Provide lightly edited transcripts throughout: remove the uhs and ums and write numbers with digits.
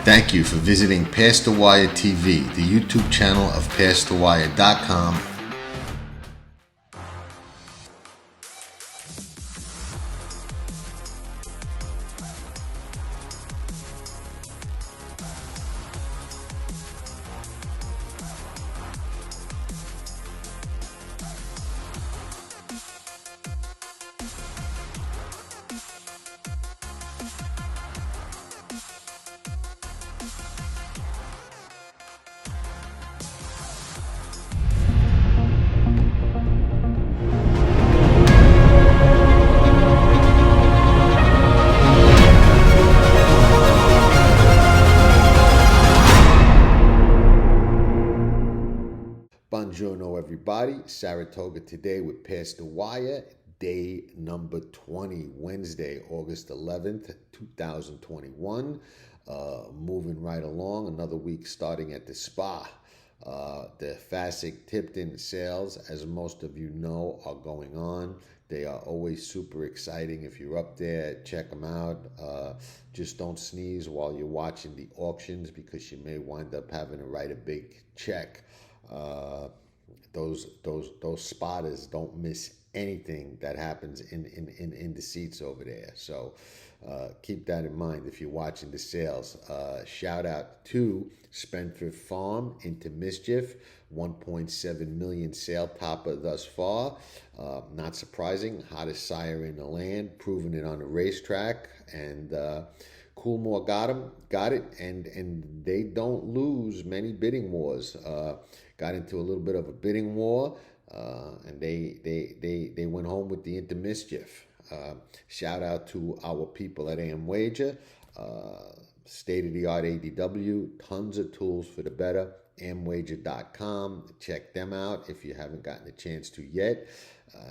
Thank you for visiting Past the Wire TV, the YouTube channel of PastTheWire.com. Buongiorno, everybody. Saratoga Today with Past the Wire, day number 20, Wednesday, August 11th, 2021. Moving right along, another week starting at the spa. The Fasig-Tipton sales, as most of you know, are going on. They are always super exciting. If you're up there, check them out. Just don't sneeze while you're watching the auctions because you may wind up having to write a big check. Those spotters don't miss anything that happens in the seats over there. So keep that in mind if you're watching the sales. Shout out to Spendthrift Farm into Mischief, 1.7 million sale topper thus far. Not surprising, hottest sire in the land, proving it on the racetrack, and Coolmore got it, and they don't lose many bidding wars. Got into a little bit of a bidding war, and they went home with the Into Mischief. Shout out to our people at AM Wager, state-of-the-art ADW, tons of tools for the better. amwager.com. Check them out if you haven't gotten a chance to yet.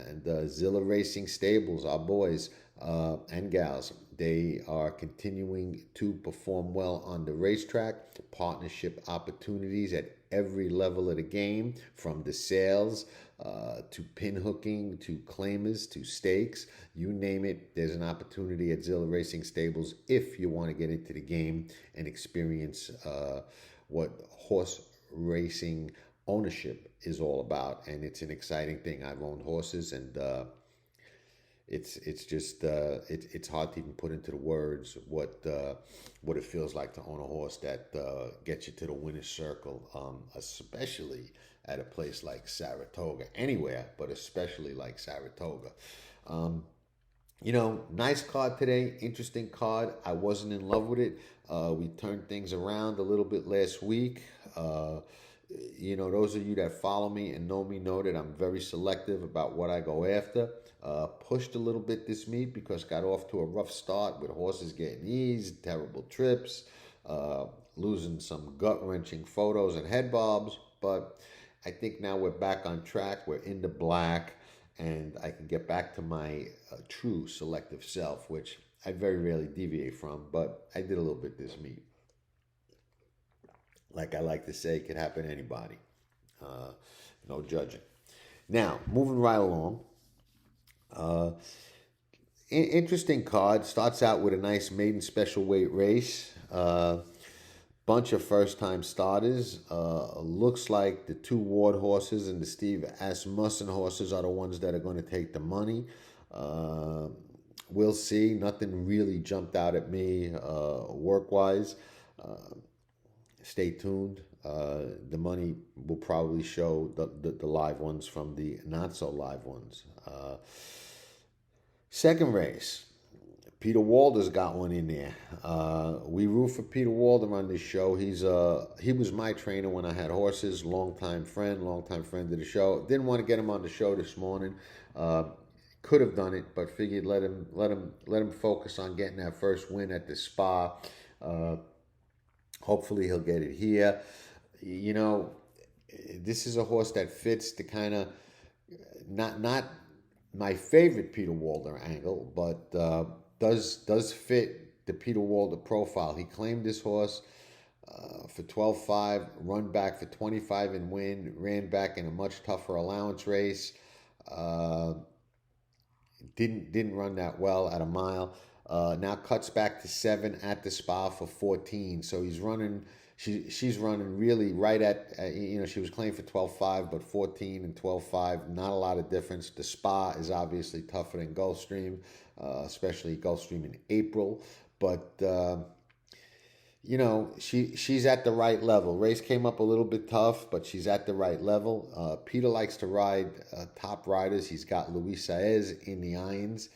And Zilla Racing Stables, our boys and gals, they are continuing to perform well on the racetrack. Partnership opportunities at every level of the game, from the sales to pin hooking to claimers to stakes. You name it, there's an opportunity at Zilla Racing Stables if you want to get into the game and experience what horse racing ownership is all about. And it's an exciting thing. I've owned horses, and it's just it's hard to even put into the words what it feels like to own a horse that gets you to the winner's circle, especially at a place like Saratoga. Anywhere, but especially like Saratoga. Nice card today, interesting card. I wasn't in love with it. We turned things around a little bit last week. Those of you that follow me and know me know that I'm very selective about what I go after. Pushed a little bit this meet because got off to a rough start with horses getting eased, terrible trips, losing some gut-wrenching photos and head bobs. But I think now we're back on track. We're in the black, and I can get back to my true selective self, which I very rarely deviate from, but I did a little bit this meet. Like I like to say, it could happen to anybody. No judging. Now, moving right along. Interesting card. Starts out with a nice maiden special weight race. Bunch of first-time starters. Looks like the two Ward horses and the Steve Asmussen horses are the ones that are going to take the money. We'll see. Nothing really jumped out at me work-wise. Stay tuned. The money will probably show the live ones from the not-so-live ones. Second race. Peter Walder's got one in there. We root for Peter Walder on this show. He was my trainer when I had horses. Longtime friend of the show. Didn't want to get him on the show this morning. Could have done it, but figured let him focus on getting that first win at the spa. Hopefully he'll get it here. This is a horse that fits the kind of not my favorite Peter Walder angle, but does fit the Peter Walder profile. He claimed this horse for 12.5, run back for 25 and win, ran back in a much tougher allowance race. Didn't run that well at a mile. Now cuts back to 7 at the spa for 14. So he's running. She's running really right at, she was claimed for 12.5, but 14 and 12.5, not a lot of difference. The spa is obviously tougher than Gulfstream, especially Gulfstream in April. But she's at the right level. Race came up a little bit tough, but she's at the right level. Peter likes to ride top riders. He's got Luis Saez in the irons.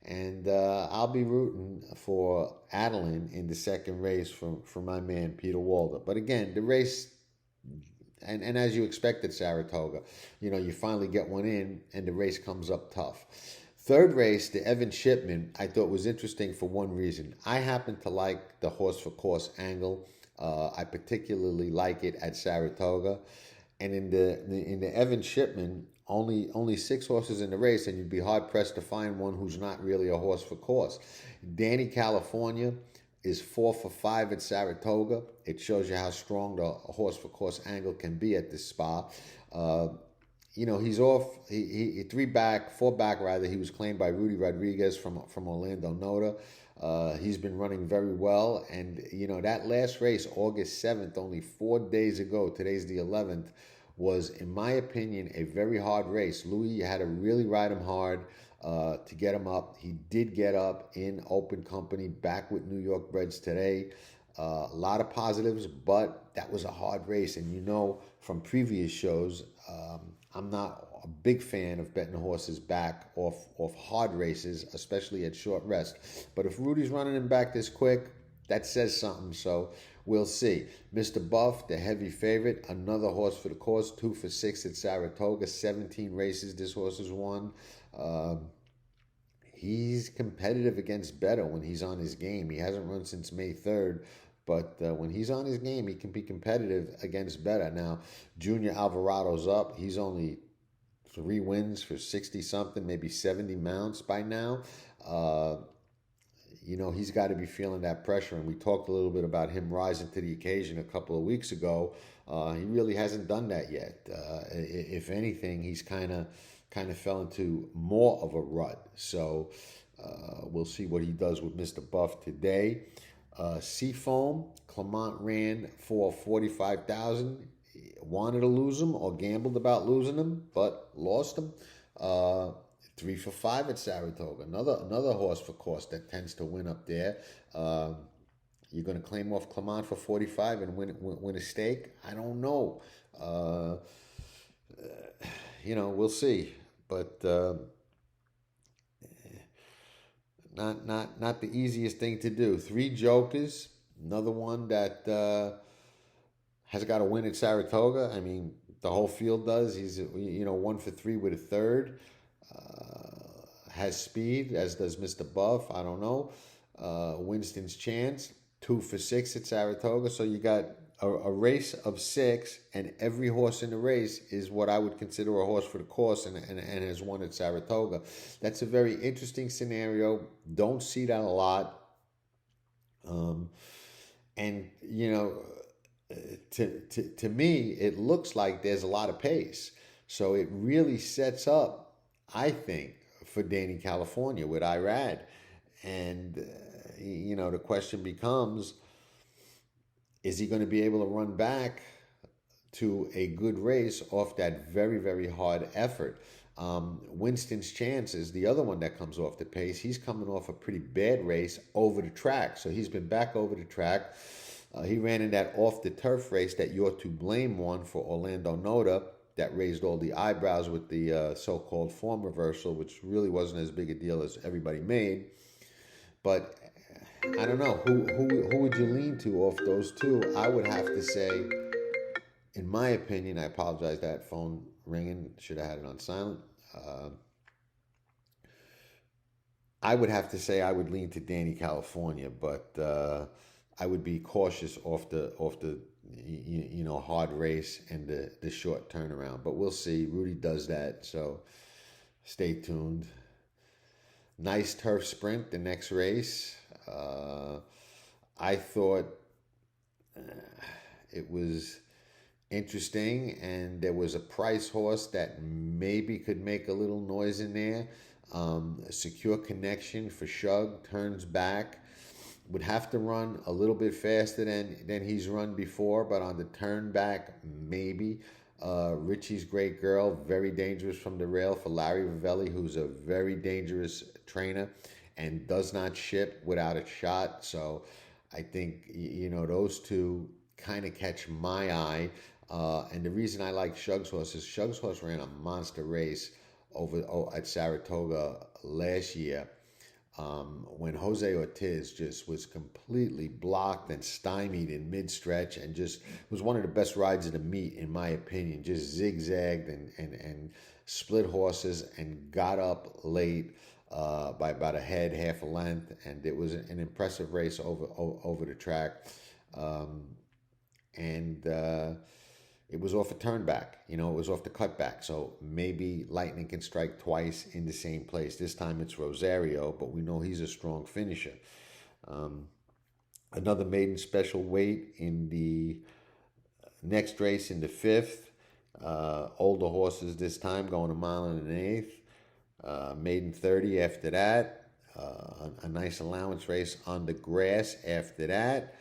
And I'll be rooting for Adeline in the second race for my man, Peter Walder. But again, the race, and as you expected, Saratoga, you finally get one in and the race comes up tough. Third race, the Evan Shipman, I thought was interesting for one reason. I happen to like the horse for course angle. I particularly like it at Saratoga. And in the Evan Shipman, only 6 horses in the race, and you'd be hard pressed to find one who's not really a horse for course. Danny California is 4 for 5 at Saratoga. It shows you how strong the horse for course angle can be at this spa. He's off. He 4 back rather. He was claimed by Rudy Rodriguez from Orlando Nota. He's been running very well, and that last race, August 7th, only 4 days ago. Today's the 11th. Was, in my opinion, a very hard race. Louis, you had to really ride him hard to get him up. He did get up in open company, back with New York Breds today. A lot of positives, but that was a hard race. And from previous shows, I'm not a big fan of betting horses back off hard races, especially at short rest. But if Rudy's running him back this quick, that says something. So we'll see. Mr. Buff, the heavy favorite, another horse for the course, 2 for 6 at Saratoga, 17 races this horse has won. He's competitive against Better when he's on his game. He hasn't run since May 3rd, but when he's on his game, he can be competitive against Better. Now, Junior Alvarado's up. He's only 3 wins for 60-something, maybe 70 mounts by now. He's got to be feeling that pressure. And we talked a little bit about him rising to the occasion a couple of weeks ago. He really hasn't done that yet. If anything, he's kind of fell into more of a rut. So we'll see what he does with Mr. Buff today. Seafoam, Clement ran for 45,000. Wanted to lose him or gambled about losing him, but lost him. 3 for 5 at Saratoga. Another horse for course that tends to win up there. You're going to claim off Clement for 45 and win a stake? I don't know. We'll see. But not the easiest thing to do. 3 jokers. Another one that has got to win at Saratoga. I mean, the whole field does. He's 1 for 3 with a third. Has speed, as does Mr. Buff. I don't know. Winston's Chance, 2 for 6 at Saratoga. So you got a race of 6, and every horse in the race is what I would consider a horse for the course and has won at Saratoga. That's a very interesting scenario. Don't see that a lot. To me, it looks like there's a lot of pace. So it really sets up, I think, for Danny California with Irad. And, the question becomes, is he going to be able to run back to a good race off that very, very hard effort? Winston's Chance is the other one that comes off the pace. He's coming off a pretty bad race over the track. So he's been back over the track. He ran in that off-the-turf race that You're to Blame won for Orlando Nota. That raised all the eyebrows with the so-called form reversal, which really wasn't as big a deal as everybody made. But I don't know. Who would you lean to off those two? I would have to say, in my opinion, I apologize, that phone ringing. Should have had it on silent. I would have to say I would lean to Danny California, but I would be cautious off the hard race and the short turnaround. But we'll see. Rudy does that, so stay tuned. Nice turf sprint, the next race. I thought it was interesting, and there was a price horse that maybe could make a little noise in there. Secure connection for Shug, turns back. Would have to run a little bit faster than he's run before, but on the turn back, maybe. Richie's Great Girl, very dangerous from the rail for Larry Vivelli, who's a very dangerous trainer and does not ship without a shot. So I think, those two kind of catch my eye. And the reason I like Shug's horse is Shug's horse ran a monster race at Saratoga last year, when Jose Ortiz just was completely blocked and stymied in mid-stretch, and just was one of the best rides of the meet, in my opinion. Just zigzagged and split horses and got up late by about a head, half a length, and it was an impressive race over the track. And it was off a turn back, it was off the cutback. So maybe Lightning can strike twice in the same place. This time it's Rosario, but we know he's a strong finisher. Another maiden special weight in the next race in the fifth. Older horses this time, going a mile and an eighth. Maiden 30 after that. A nice allowance race on the grass after that.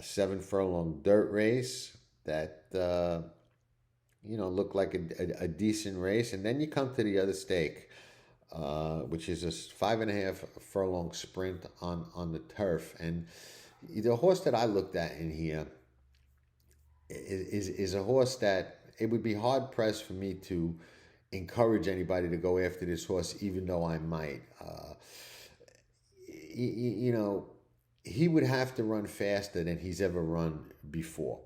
7 furlong dirt race that looked like a decent race. And then you come to the other stake, which is a 5.5 furlong sprint on the turf. And the horse that I looked at in here is a horse that it would be hard pressed for me to encourage anybody to go after this horse, even though I might. He would have to run faster than he's ever run before.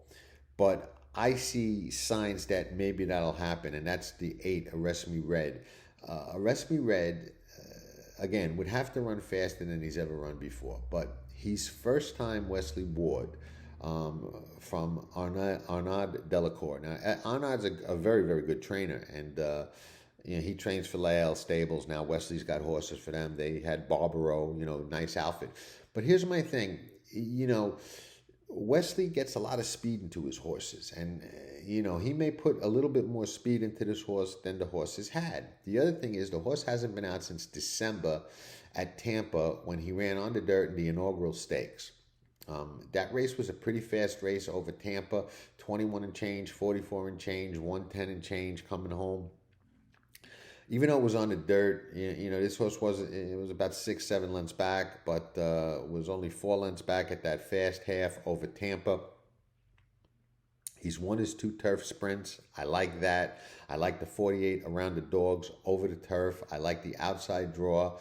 But I see signs that maybe that'll happen, and that's the 8, Arrest Me Red. Arrest Me Red, again, would have to run faster than he's ever run before. But he's first-time Wesley Ward from Arnaud Delacour. Now, Arnaud's a very, very good trainer, and he trains for Lael Stables. Now Wesley's got horses for them. They had Barbaro, nice outfit. But here's my thing, Wesley gets a lot of speed into his horses, and he may put a little bit more speed into this horse than the horse has had. The other thing is the horse hasn't been out since December at Tampa, when he ran on the dirt in the inaugural stakes. That race was a pretty fast race over Tampa, 21 and change, 44 and change, 110 and change coming home. Even though it was on the dirt, this horse was about 6-7 lengths back, but was only 4 lengths back at that fast half over Tampa. He's won his 2 turf sprints. I like that. I like the 48 around the dogs over the turf. I like the outside draw.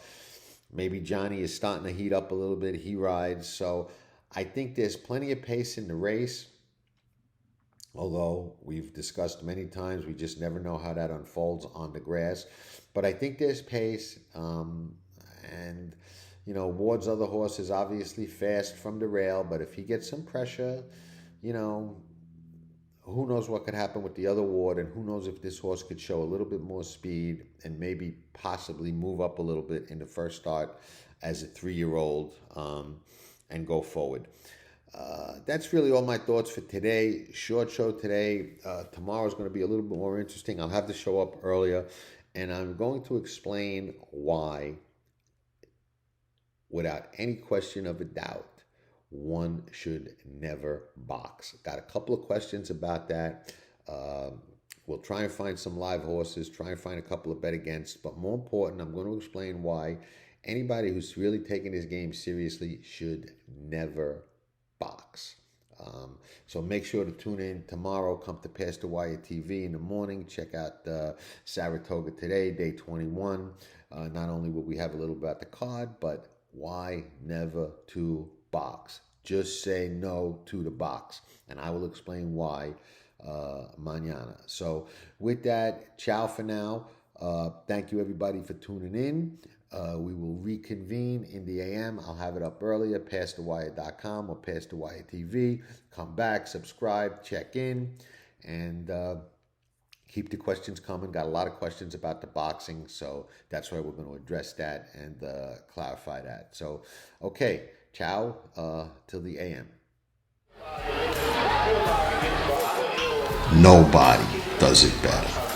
Maybe Johnny is starting to heat up a little bit. He rides. So I think there's plenty of pace in the race. Although we've discussed many times, we just never know how that unfolds on the grass. But I think there's pace. And, Ward's other horse is obviously fast from the rail. But if he gets some pressure, who knows what could happen with the other Ward. And who knows if this horse could show a little bit more speed and maybe possibly move up a little bit in the first start as a 3-year-old and go forward. That's really all my thoughts for today. Short show today. Tomorrow's going to be a little bit more interesting. I'll have the show up earlier, and I'm going to explain why, without any question of a doubt, one should never box. Got a couple of questions about that. We'll try and find some live horses, try and find a couple of bet against, but more important, I'm going to explain why anybody who's really taking this game seriously should never box. So make sure to tune in tomorrow. Come to Past the Wire TV in the morning. Check out Saratoga Today, day 21. Not only will we have a little about the card, but why never to box? Just say no to the box, and I will explain why mañana. So with that, ciao for now. Thank you everybody for tuning in. We will reconvene in the AM. I'll have it up earlier, pastthewire.com or Past the Wire TV. Come back, subscribe, check in, and keep the questions coming. Got a lot of questions about the boxing, so that's why we're going to address that and clarify that. So, okay, ciao till the AM. Nobody does it better.